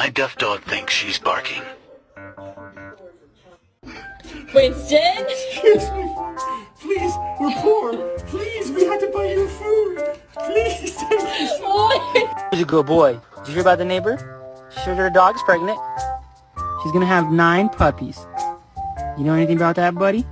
My deaf dog thinks she's barking. Winston? Excuse me. Please, we're poor. Please, we had to buy you food. Please, take us. He's a good boy. Did you hear about the neighbor? She said her dog's pregnant. She's gonna have 9 puppies. You know anything about that, buddy?